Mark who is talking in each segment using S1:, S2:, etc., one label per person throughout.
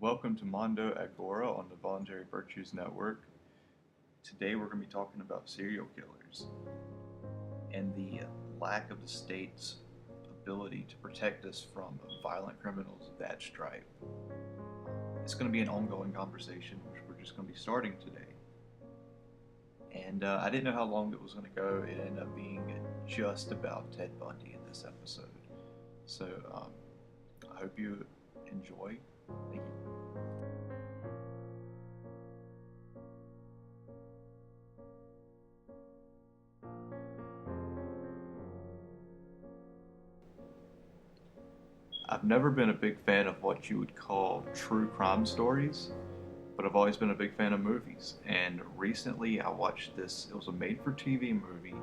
S1: Welcome to Mondo-Agora on the Voluntary Virtues Network. Today we're going to be talking about serial killers and the lack of the state's ability to protect us from violent criminals of that stripe. It's going to be an ongoing conversation, which we're just going to be starting today. And I didn't know how long it was going to go. It ended up being just about Ted Bundy in this episode. So I hope you enjoy. Thank you. I've never been a big fan of what you would call true crime stories, but I've always been a big fan of movies. And recently I watched this, it was a made-for-TV movie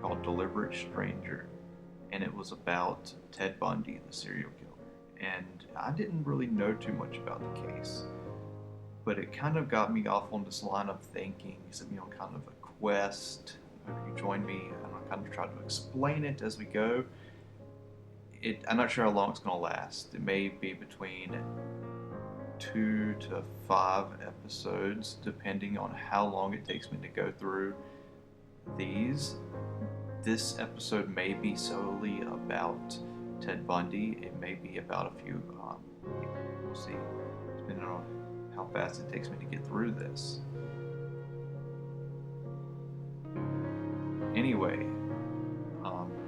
S1: called Deliberate Stranger, and it was about Ted Bundy, the serial killer. And I didn't really know too much about the case, but it kind of got me off on this line of thinking, set me on kind of a quest. Hope you join me, and I'll kind of try to explain it as we go. I'm not sure how long it's going to last. It may be between 2 to 5 episodes, depending on how long it takes me to go through these. This episode may be solely about Ted Bundy. It may be about a few, we'll see, depending on how fast it takes me to get through this. Anyway,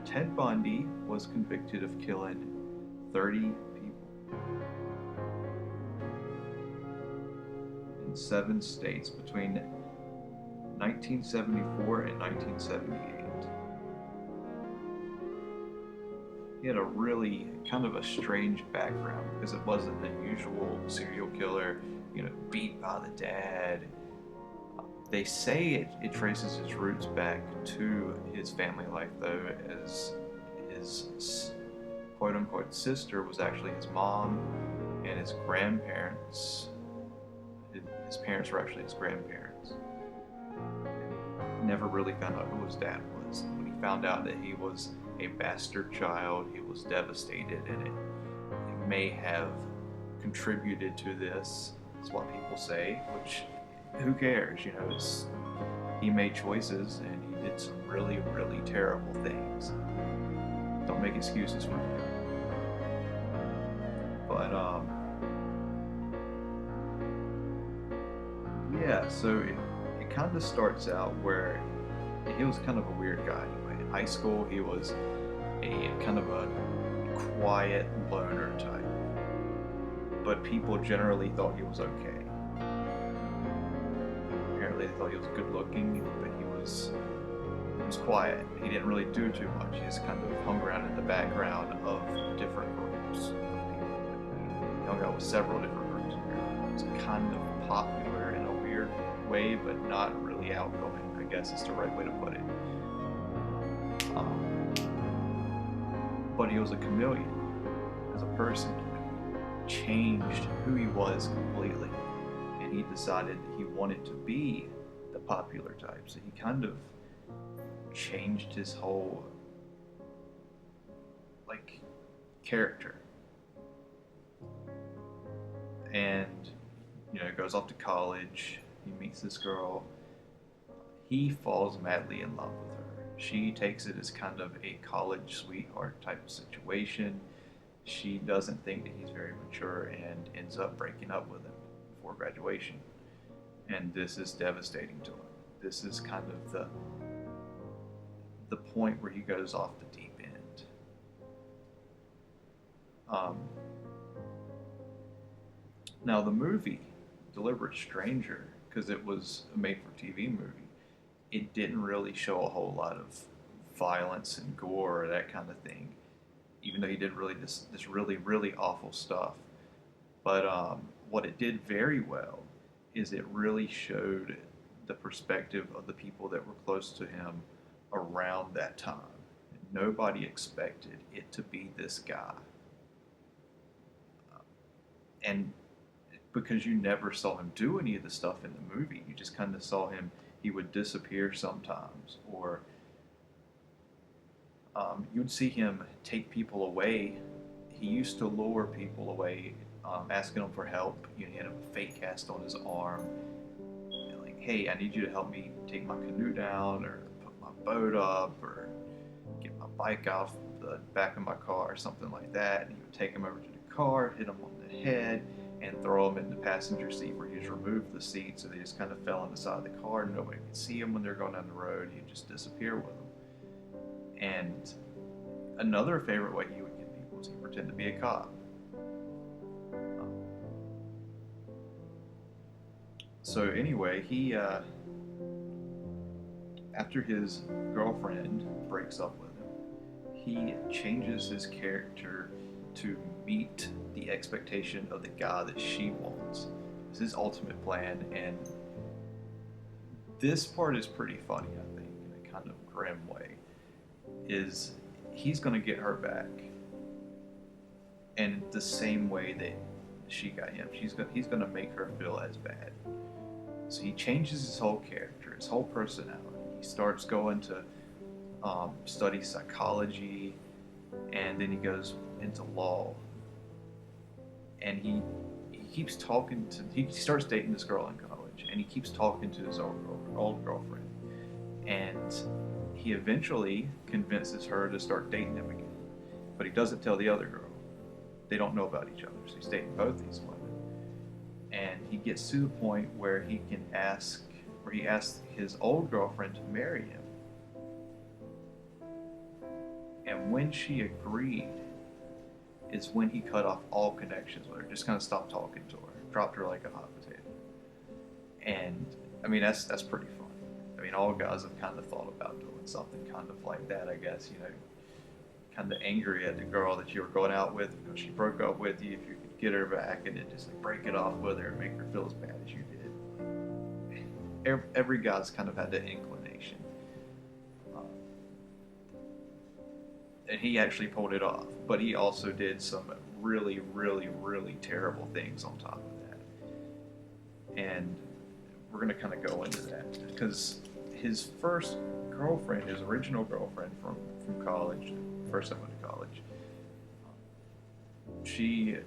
S1: Ted Bundy was convicted of killing 30 people in 7 states between 1974 and 1978. He had a really kind of a strange background because it wasn't the usual serial killer, beat by the dad. They say it traces his roots back to his family life, though, as his quote-unquote sister was actually his mom, and his grandparents, his parents were actually his grandparents. Never really found out who his dad was. When he found out that he was a bastard child, he was devastated, and it may have contributed to this, is what people say, which who cares, he made choices and he did some really, really terrible things. Don't make excuses for him. But, yeah, so it kind of starts out where he was kind of a weird guy anyway. In high school, he was a kind of a quiet loner type, but people generally thought he was okay. Apparently they thought he was good looking, but he was quiet. He didn't really do too much. He just kind of hung around in the background of different groups of people. He hung out with several different groups. He was kind of popular in a weird way, but not really outgoing, I guess is the right way to put it. But he was a chameleon as a person. He changed who he was completely. He decided that he wanted to be the popular type, so he kind of changed his whole character, and goes off to college. He meets this girl. He falls madly in love with her. She takes it as kind of a college sweetheart type of situation. She doesn't think that he's very mature and ends up breaking up with him before graduation, and this is devastating to him. This is kind of the point where he goes off the deep end. Now the movie Deliberate Stranger, because it was a made-for-TV movie, it didn't really show a whole lot of violence and gore or that kind of thing, even though he did really this really, really awful stuff. But what it did very well is it really showed the perspective of the people that were close to him around that time. Nobody expected it to be this guy. And because you never saw him do any of the stuff in the movie, you just kind of saw him, he would disappear sometimes, or you'd see him take people away. he used to lure people away, asking them for help. You know, he had a fake cast on his arm, and like, hey, I need you to help me take my canoe down, or put my boat up, or get my bike off the back of my car, or something like that. And he would take him over to the car, hit him on the head, and throw them in the passenger seat, where he just removed the seat so they just kind of fell on the side of the car. Nobody could see them when they're going down the road. He'd just disappear with them. And another favorite way he would get people is he'd pretend to be a cop. So anyway, he after his girlfriend breaks up with him, he changes his character to meet the expectation of the guy that she wants. It's his ultimate plan, and this part is pretty funny, I think, in a kind of grim way. Is he's going to get her back, and the same way that she got him, he's going to make her feel as bad. So he changes his whole character, his whole personality. He starts going to study psychology, and then he goes into law. And he keeps talking to, he starts dating this girl in college, and he keeps talking to his old girlfriend. And he eventually convinces her to start dating him again. But he doesn't tell the other girl. They don't know about each other, so he's dating both these women. And he gets to the point where he asks his old girlfriend to marry him. And when she agreed, is when he cut off all connections with her, just kind of stopped talking to her, dropped her like a hot potato. And I mean, that's pretty funny. I mean, all guys have kind of thought about doing something kind of like that, I guess, you know, kind of angry at the girl that you were going out with because she broke up with you. If you could get her back and then just like break it off with her and make her feel as bad as you did. Every guy's kind of had that inclination. And he actually pulled it off, but he also did some really, really, really terrible things on top of that. And we're going to kind of go into that because his first girlfriend, his original girlfriend from college, first I went to college, she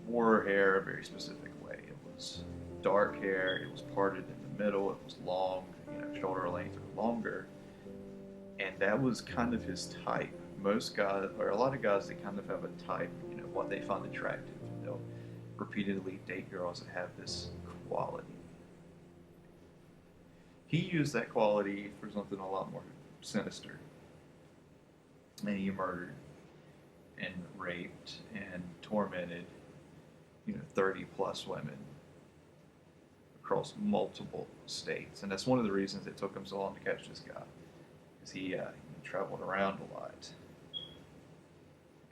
S1: wore her hair a very specific way. It was dark hair, it was parted in the middle, it was long, you know, shoulder length or longer, and that was kind of his type. Most guys, or a lot of guys, they kind of have a type, you know, what they find attractive. They'll repeatedly date girls that have this quality. He used that quality for something a lot more sinister. And he murdered and raped and tormented, you know, 30 plus women across multiple states. And that's one of the reasons it took him so long to catch this guy, because he traveled around a lot.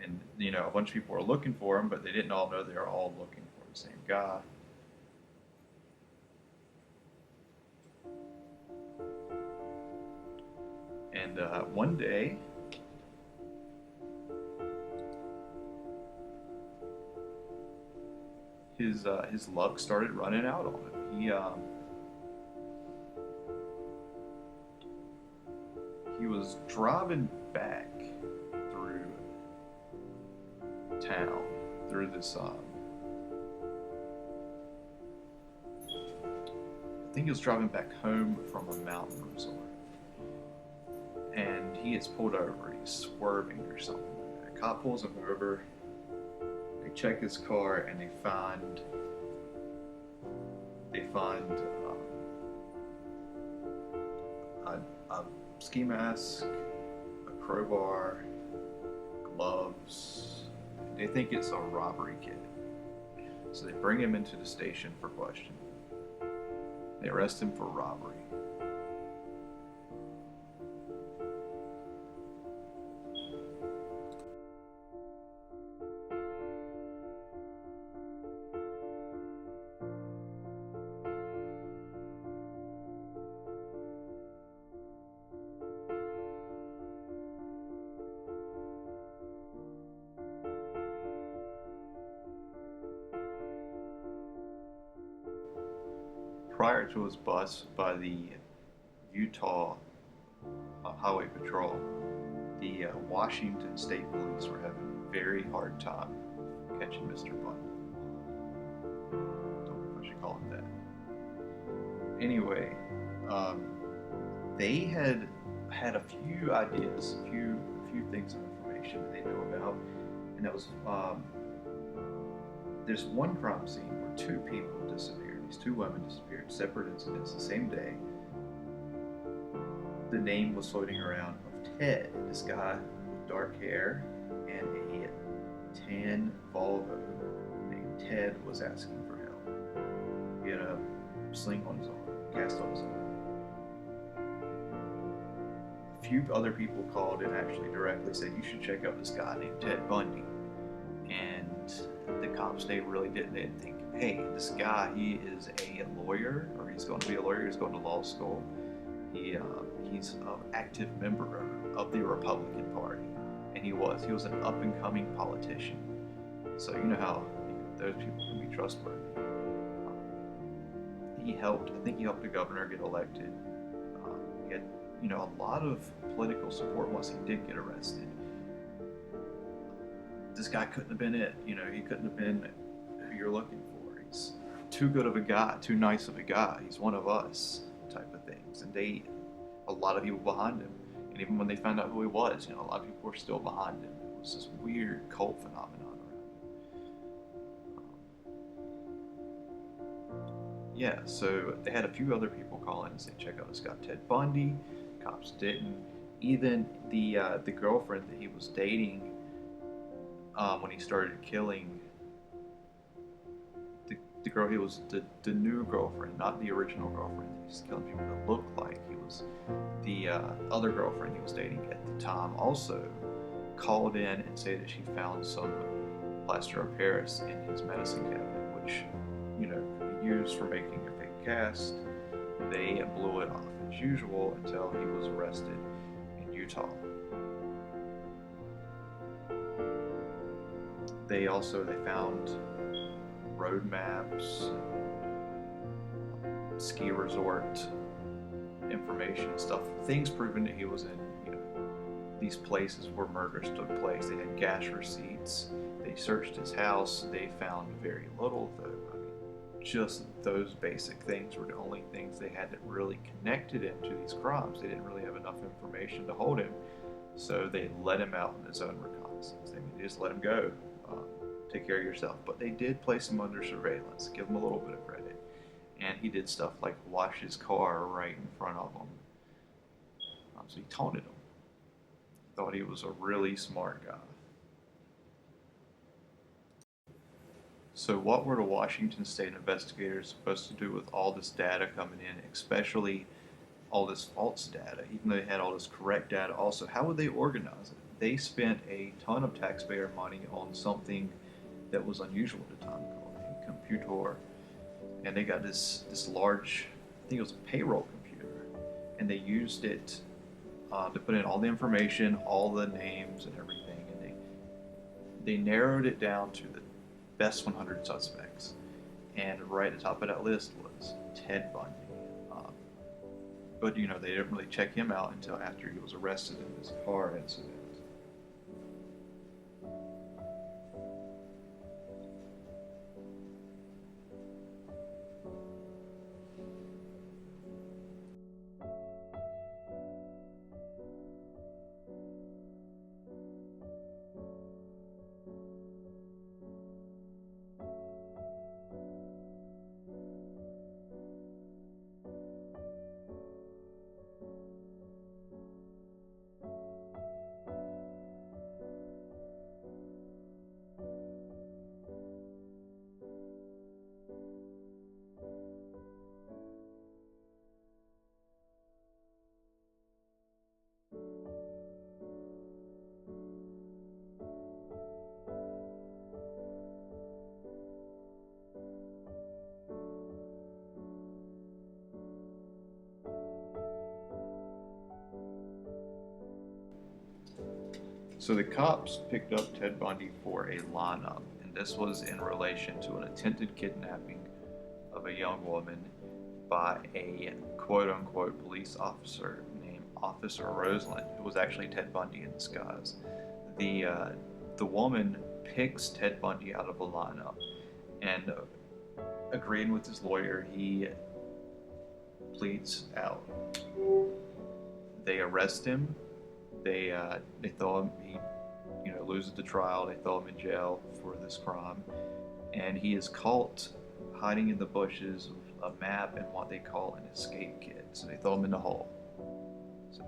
S1: And, you know, a bunch of people were looking for him, but they didn't all know they were all looking for the same guy. And one day, his luck started running out on him. He was driving back through town, through this, I think he was driving back home from a mountain resort. And he gets pulled over, he's swerving or something. A cop pulls him over, they check his car, and they find a ski mask, a crowbar, gloves. They think it's a robbery kit. So they bring him into the station for questioning. They arrest him for robbery. Prior to his bust by the Utah Highway Patrol, the Washington State Police were having a very hard time catching Mr. Bundy. Don't know if I should call him that. Anyway, they had a few ideas, a few things of information that they knew about, and that was there's one crime scene where two people disappeared. These two women disappeared, separate incidents the same day. The name was floating around of Ted, this guy with dark hair and a tan Volvo named Ted was asking for help. He had a sling on his arm, cast on his arm. A few other people called and actually directly said, you should check out this guy named Ted Bundy. And the cops, they really didn't. They didn't think, hey, this guy, he is a lawyer, or he's going to be a lawyer, he's going to law school. He's an active member of the Republican Party. And he was an up-and-coming politician. So you know how those people can be trustworthy. I think he helped the governor get elected. He had, a lot of political support once he did get arrested. This guy couldn't have been it. He couldn't have been who you're looking for. He's too good of a guy, too nice of a guy. He's one of us, type of things. And a lot of people behind him. And even when they found out who he was, a lot of people were still behind him. It was this weird cult phenomenon around him. So they had a few other people call in and say, check out this guy Ted Bundy. Cops didn't. Even the girlfriend that he was dating when he started killing the girl, he was the new girlfriend, not the original girlfriend. He was killing people that looked like he was the other girlfriend he was dating at the time. Also called in and said that she found some plaster of Paris in his medicine cabinet, which could be used for making a fake cast. They blew it off as usual until he was arrested in Utah. They found road maps, ski resort information and stuff, things proving that he was in these places where murders took place. They had gas receipts. They searched his house. They found very little, though. Just those basic things were the only things they had that really connected him to these crimes. They didn't really have enough information to hold him, so they let him out in his own reconnaissance. They just let him go. Take care of yourself. But they did place him under surveillance, give him a little bit of credit. And he did stuff like wash his car right in front of them. So he taunted him. Thought he was a really smart guy. So what were the Washington State investigators supposed to do with all this data coming in, especially all this false data, even though they had all this correct data also? How would they organize it? They spent a ton of taxpayer money on something that was unusual at the time called a computer. And they got this large, I think it was a payroll computer, and they used it to put in all the information, all the names and everything, and they narrowed it down to the best 100 suspects. And right at the top of that list was Ted Bundy. But they didn't really check him out until after he was arrested in this car incident. So the cops picked up Ted Bundy for a lineup, and this was in relation to an attempted kidnapping of a young woman by a quote-unquote police officer named Officer Roseland, who was actually Ted Bundy in disguise. The woman picks Ted Bundy out of a lineup, and agreeing with his lawyer, he pleads out. They arrest him. They throw him. He loses the trial. They throw him in jail for this crime, and he is caught hiding in the bushes with a map and what they call an escape kit. So they throw him in the hole. So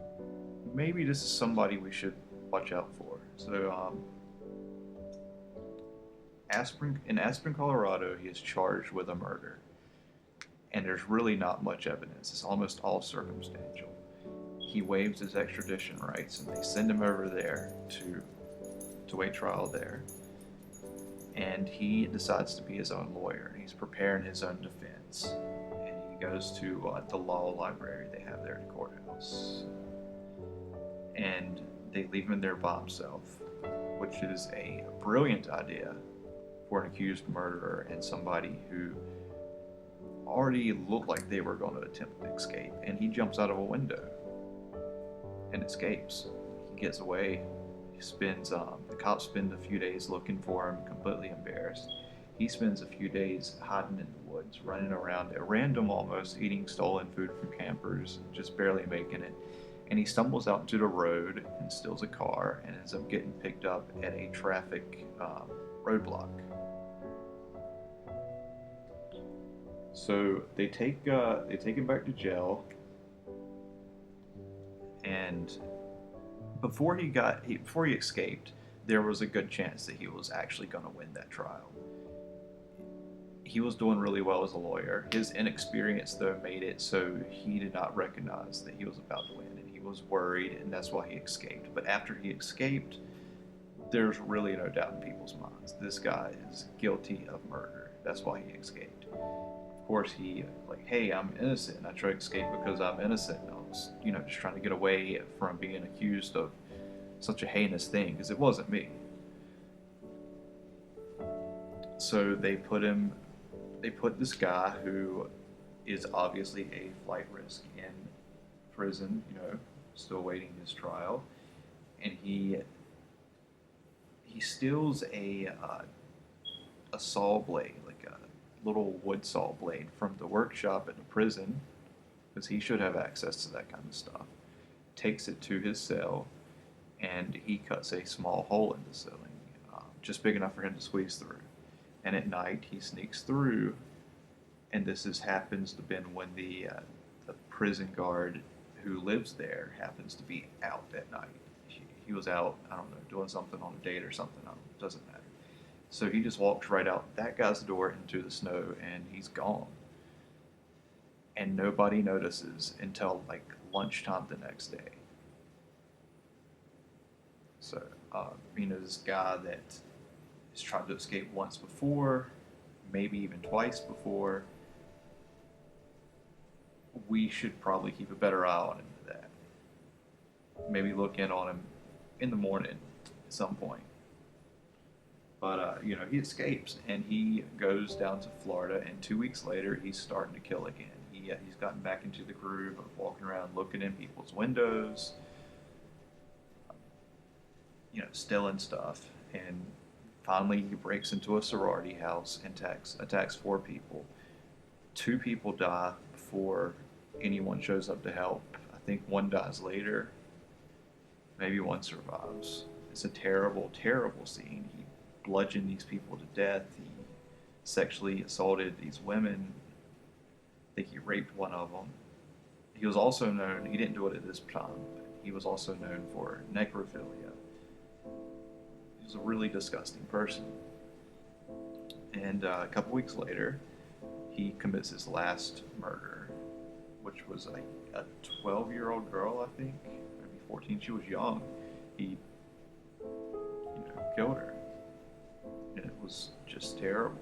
S1: maybe this is somebody we should watch out for. So in Aspen, Colorado, he is charged with a murder, and there's really not much evidence. It's almost all circumstantial. He waives his extradition rights, and they send him over there to wait trial there. And he decides to be his own lawyer. He's preparing his own defense, and he goes to the law library they have there at the courthouse. And they leave him there by himself, which is a brilliant idea for an accused murderer and somebody who already looked like they were going to attempt to escape. And he jumps out of a window and escapes. He gets away. He spends the cops spend a few days looking for him, completely embarrassed. He spends a few days hiding in the woods, running around at random almost, eating stolen food from campers, just barely making it. And he stumbles out into the road and steals a car and ends up getting picked up at a traffic roadblock. So they take him back to jail, and before he escaped, there was a good chance that he was actually going to win that trial. He was doing really well as a lawyer. His inexperience, though, made it so he did not recognize that he was about to win, and he was worried, and that's why he escaped. But after he escaped, there's really no doubt in people's minds. This guy is guilty of murder. That's why he escaped. Of course, he hey, I'm innocent, and I tried to escape because I'm innocent. I was, just trying to get away from being accused of such a heinous thing, because it wasn't me. So they put this guy who is obviously a flight risk in prison, still waiting his trial, and he steals a saw blade, like a little wood saw blade from the workshop at the prison, because he should have access to that kind of stuff. Takes it to his cell, and he cuts a small hole in the ceiling, just big enough for him to squeeze through. And at night, he sneaks through, and happens to be when the prison guard who lives there happens to be out at night. He was out, I don't know, doing something on a date or something. It doesn't matter. So he just walks right out that guy's door into the snow, and he's gone. And nobody notices until lunchtime the next day. So, this guy that has tried to escape once before, maybe even twice before, we should probably keep a better eye on him for that. Maybe look in on him in the morning at some point. But, he escapes, and he goes down to Florida, and 2 weeks later, he's starting to kill again. He's gotten back into the groove of walking around looking in people's windows, stealing stuff, and finally he breaks into a sorority house and attacks 4 people. 2 people die before anyone shows up to help. I think 1 dies later. Maybe 1 survives. It's a terrible, terrible scene. He bludgeoned these people to death. He sexually assaulted these women. I think he raped one of them. He was also known, he didn't do it at this time, but he was also known for necrophilia. He was a really disgusting person. And a couple weeks later, he commits his last murder, which was a 12-year-old girl, I think, maybe 14. She was young. He, killed her. And it was just terrible.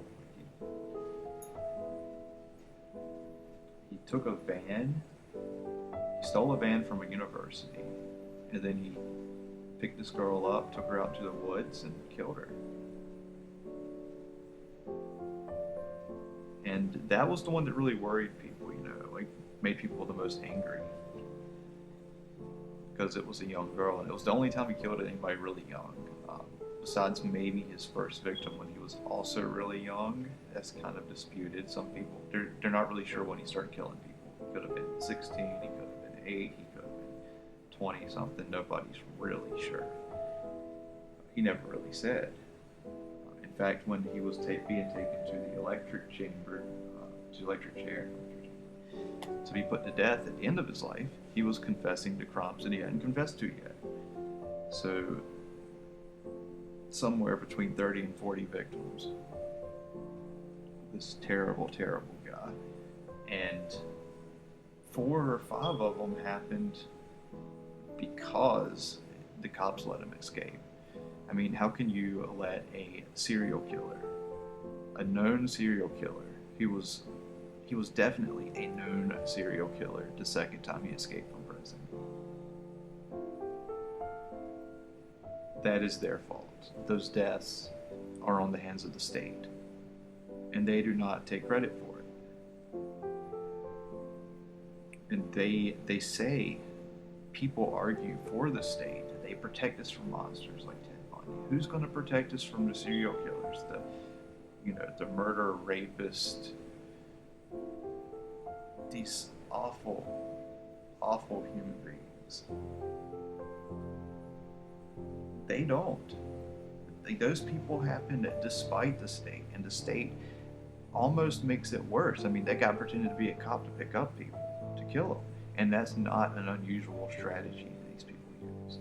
S1: He took a van, he stole a van from a university, and then he picked this girl up, took her out to the woods, and killed her. And that was the one that really worried people, made people the most angry. Because it was a young girl, and it was the only time he killed anybody really young. besides maybe his first victim when he was also really young. That's kind of disputed. Some people, they're not really sure when he started killing people. He could have been 16, he could have been 8, he could have been 20 something. Nobody's really sure. He never really said. In fact, when he was being taken to the electric chamber, to the electric chair, to be put to death at the end of his life, he was confessing to crimes that he hadn't confessed to yet. So, somewhere between 30 and 40 victims. This terrible, terrible guy. And 4 or 5 of them happened because the cops let him escape. I mean, how can you let a serial killer, a known serial killer, he was definitely a known serial killer the second time he escaped from prison. That is their fault. Those deaths are on the hands of the state, and they do not take credit for it. And they say, people argue for the state. They protect us from monsters like Ted Bundy. Who's going to protect us from the serial killers, the murderer, rapist, these awful, awful human beings? They don't. Those people happen despite the state, and the state almost makes it worse. I mean, that guy pretended to be a cop to pick up people, to kill them, and that's not an unusual strategy that these people use.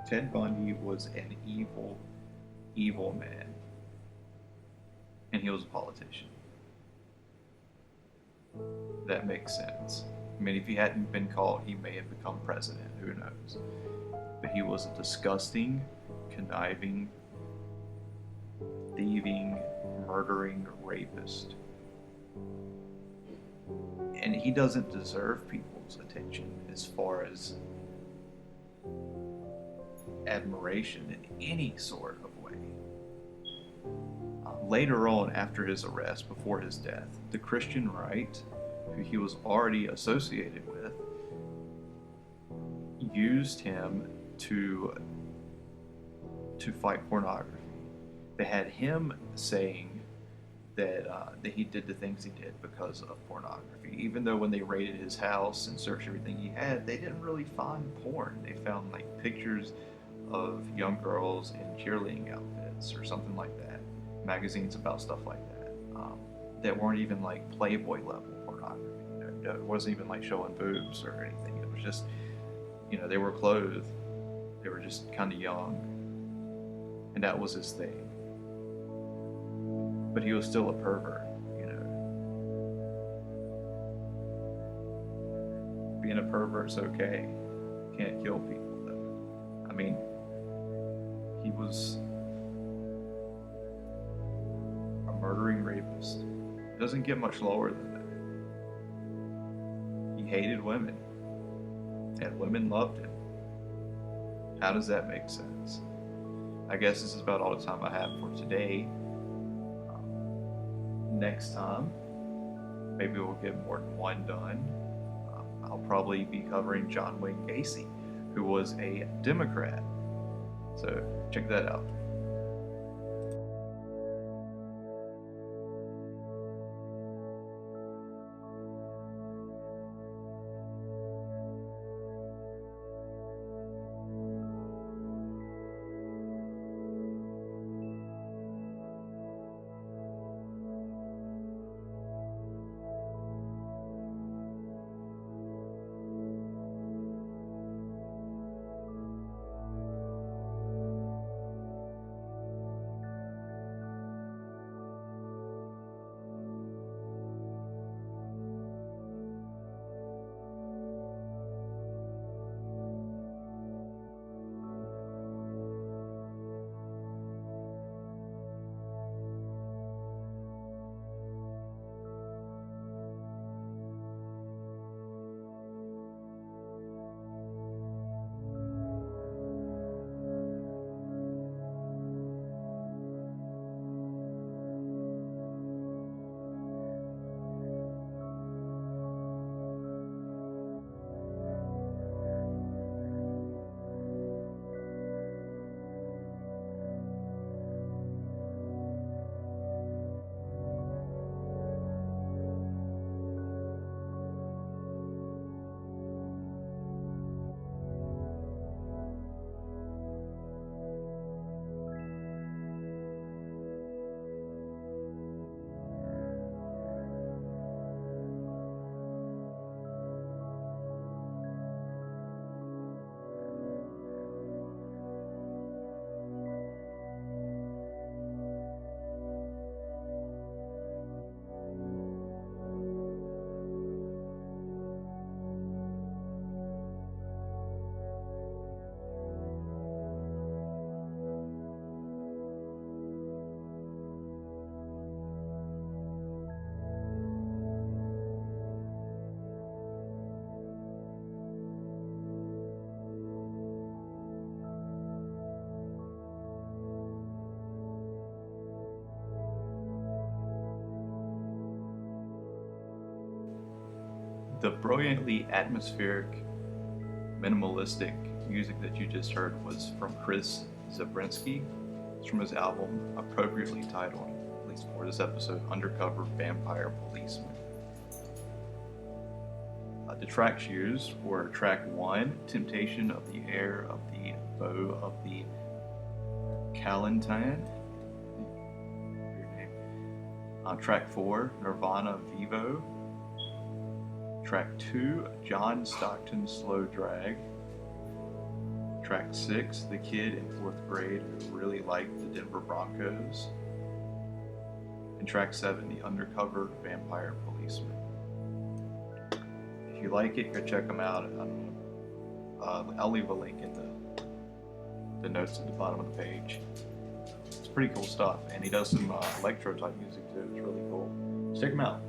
S1: Ted Bundy was an evil, evil man, and he was a politician. That makes sense. I mean, if he hadn't been caught, he may have become president, who knows. But he was a disgusting, conniving, thieving, murdering rapist. And he doesn't deserve people's attention as far as admiration in any sort of way. Later on, after his arrest, before his death, the Christian right, who he was already associated with, used him to fight pornography. They had him saying that he did the things he did because of pornography, even though when they raided his house and searched everything he had, they didn't really find porn. They found like pictures of young girls in cheerleading outfits or something like that, magazines about stuff like that, that weren't even like Playboy level pornography. It wasn't even like showing boobs or anything. It was just, they were clothed, they were just kind of young, and that was his thing. But he was still a pervert, Being a pervert's okay. Can't kill people though. I mean, he was a murdering rapist. It doesn't get much lower than that. He hated women, and women loved him. How does that make sense? I guess this is about all the time I have for today. Next time, maybe we'll get more than one done. I'll probably be covering John Wayne Gacy, who was a Democrat. So check that out. The brilliantly atmospheric, minimalistic music that you just heard was from Chris Zabriskie. It's from his album, appropriately titled, at least for this episode, Undercover Vampire Policeman. The tracks used were track 1, Temptation of the Air of the Bow of the Calentan. Track 4, Nirvana Vivo. Track 2, John Stockton's Slow Drag. Track 6, the kid in 4th grade who really liked the Denver Broncos. And track 7, the Undercover Vampire Policeman. If you like it, go check them out. I'll leave a link in the notes at the bottom of the page. It's pretty cool stuff, and he does some electro type music too. It's really cool. Check him out.